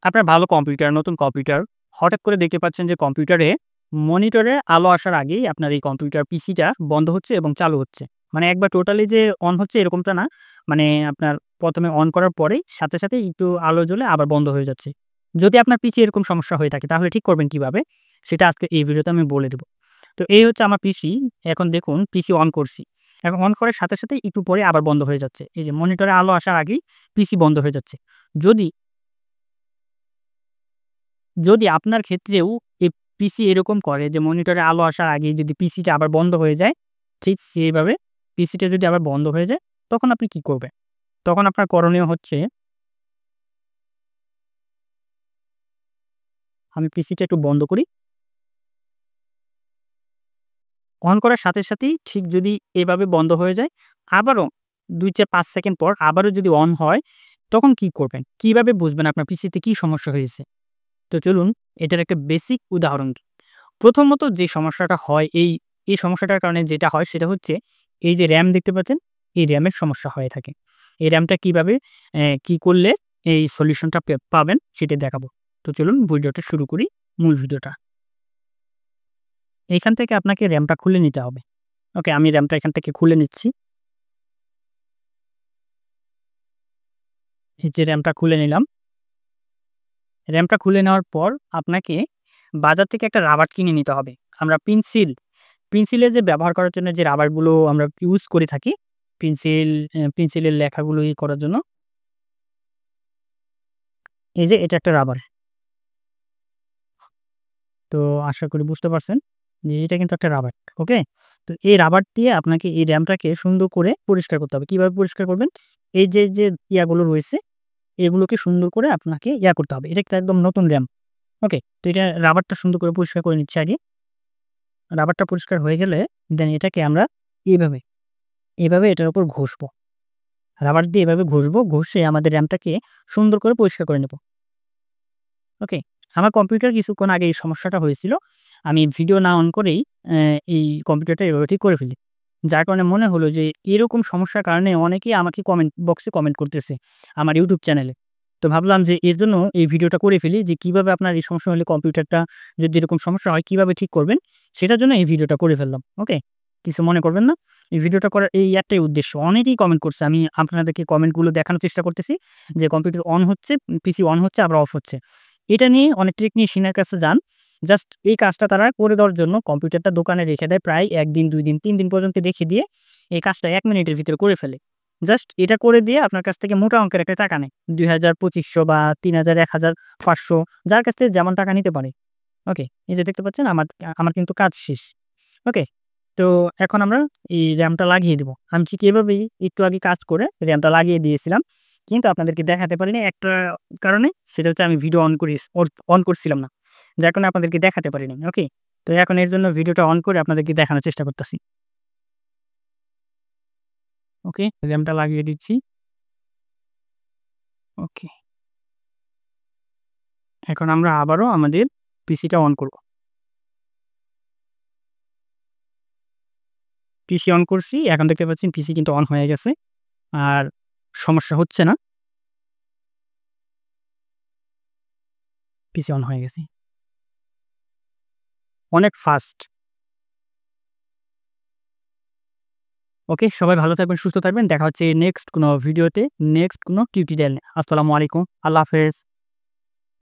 আপনার ভালো কম্পিউটার, নতুন কম্পিউটার হঠাৎ করে দেখতে পাচ্ছেন যে কম্পিউটারে মনিটরে আলো আসার আগেই আপনার এই কম্পিউটার পিসিটা বন্ধ হচ্ছে এবং চালু হচ্ছে। মানে একবার টোটালি যে অন হচ্ছে এরকমটা না। মানে আপনার ১ম এ অন করার পরেই সাথে একটু আলো জ্বলে আবার বন্ধ হয়ে যাচ্ছে। যদি আপনার পিসি এরকম সমস্যা হয়ে থাকে তাহলে ঠিক করবেন কিভাবে? সেটা আজকে এই ভিডিওতে আমি বলে দেব। তো এই হচ্ছে আমার পিসি। এখন দেখুন পিসি অন করছি। এখন অন করার সাথে একটু পরে আবার বন্ধ হয়ে যাচ্ছে। এই যে মনিটরে আলো আসার আগেই পিসি বন্ধ হয়ে যাচ্ছে। যদি যদি আপনার ক্ষেত্রেও এই পিসি এরকম করে যে মনিটরে আলো আসার আগেই যদি পিসিটা আবার বন্ধ হয়ে যায়, ঠিক সেইভাবে পিসিটা যদি আবার বন্ধ হয়ে যায়, তখন আপনি কি করবেন? তখন আপনার করণীয় হচ্ছে আমি পিসিটা একটু বন্ধ করি। অন করার সাথেই ঠিক যদি এভাবে বন্ধ হয়ে যায়, আবারও ২-৫ সেকেন্ড পর আবারও যদি অন হয়, তখন কি করবেন? কিভাবে বুঝবেন আপনার পিসিতে কি সমস্যা হয়েছে? তো চলুন এটার একটা বেসিক উদাহরণ দিই। প্রথমত যে সমস্যাটা হয় এই সমস্যাটার কারণে যেটা হয় সেটা হচ্ছে এই যে RAM দেখতে পাচ্ছেন, এই RAM এর সমস্যা হয়ে থাকে। এই RAM টা কিভাবে কি করলে এই সলিউশনটা পাবেন সেটা দেখাবো। তো চলুন ভিডিওটা শুরু করি, মূল ভিডিওটা। এখান থেকে আপনাকে RAM টা খুলে নিতে হবে। ওকে, আমি RAM টা এখান থেকে খুলে নিচ্ছি। এই যে RAM টা খুলে নিলাম। RAM টা খুলে নেওয়ার পর আপনাকে বাজার থেকে একটা রাবার কিনে নিতে হবে। আমরা পেন্সিলের যে ব্যবহার করার জন্য যে রাবারগুলো আমরা ইউজ করে থাকি, পেন্সিলের লেখাগুলো করার জন্য, এই যে এটা একটা রাবার। তো আশা করি বুঝতে পারছেন যে এটা কিন্তু একটা রাবার। ওকে? তো এই রাবার দিয়ে আপনাকে এই RAM টাকে সুন্দর করে পরিষ্কার করতে হবে। কিভাবে পরিষ্কার করবেন? এই যে ইয়াগুলো রয়েছে, এগুলোকে সুন্দর করে আপনাকে করতে হবে। এটা কিন্তু একদম নতুন RAM। ওকে? তো এটা রাবারটা সুন্দর করে পরিষ্কার করে নিচ্ছি আগে। রাবারটা পরিষ্কার হয়ে গেলে দেন এটাকে আমরা এভাবে, এভাবে এটার উপর ঘষবো। রাবার দিয়ে এভাবে ঘষবো, ঘষে আমাদের RAM টাকে সুন্দর করে পরিষ্কার করে নেব। ওকে? আমার কম্পিউটার কিছুক্ষণ আগে এই সমস্যাটা হয়েছিল। আমি ভিডিও না অন করেই এই কম্পিউটারটা এভাবে ঠিক করে ফেলি। যার কারণে মনে হলো যে এরকম সমস্যার কারণে অনেকেই আমাকে কমেন্ট বক্সে কমেন্ট করতেছে আমার YouTube চ্যানেলে। তো ভাবলাম যে এর জন্য এই ভিডিওটা করে ফেলি যে কিভাবে আপনার এই সমস্যা হলে কম্পিউটারটা যদি এরকম সমস্যা হয় কিভাবে ঠিক করবেন সেটার জন্য এই ভিডিওটা করে ফেললাম। ওকে? কিছু মনে করবেন না। এই ভিডিওটা করার এই একটাই উদ্দেশ্য। অনেকেই কমেন্ট করছে। আমি আপনাদেরকে কমেন্টগুলো দেখানোর চেষ্টা করতেছি যে কম্পিউটার অন হচ্ছে, পিসি অন হচ্ছে আবার অফ হচ্ছে। এটা নিয়ে অনেক টেকনিশিয়ানের কাছে যান। জাস্ট এই কাজটা তারা করে দেওয়ার জন্য কম্পিউটারটা দোকানে রেখে দেয় প্রায় ১ দিন, ২ দিন, ৩ দিন পর্যন্ত রেখে দিয়ে এই কাজটা ১ মিনিটের ভিতরে করে ফেলে। জাস্ট এটা করে দিয়ে আপনার কাছ থেকে মোটা অঙ্কের একটা টাকা নেয়। ২,০০০, ২৫০০ বা ৩,০০০, ১,০০০, ৫০০ যার কাছ থেকে যেমন টাকা নিতে পারে। ওকে? এই যে দেখতে পাচ্ছেন আমার কিন্তু কাজ শেষ। ওকে? তো এখন আমরা এই RAM টা লাগিয়ে দিব। আমি ঠিক এভাবেই একটু আগে কাজ করে RAM টা লাগিয়ে দিয়েছিলাম। কিন্তু আপনাদেরকে দেখাতে পারিনি একটা কারণে। সেটা হচ্ছে আমি ভিডিও অন করছিলাম না। যার কারণে আপনাদেরকে দেখাতে পারিনি। ওকে? তো এখন এর জন্য ভিডিওটা অন করে আপনাদেরকে দেখানোর চেষ্টা করতেছি। ওকে? RAM টা লাগিয়ে দিচ্ছি। ওকে। এখন আমরা আবারও আমাদের পিসিটা অন করব। পিসি অন করছি। এখন দেখতে পাচ্ছেন পিসি কিন্তু অন হয়ে গেছে। আর সমস্যা হচ্ছে না। পিসি অন হয়ে গেছে। অনেক ফাস্ট। ওকে, সবাই ভালো থাকবেন, সুস্থ থাকবেন। দেখা হচ্ছে নেক্সট কোনো ভিডিওতে, নেক্সট কোনো টিউটোরিয়াল নিয়ে। আসসালামু আলাইকুম। আল্লাহ হাফেজ।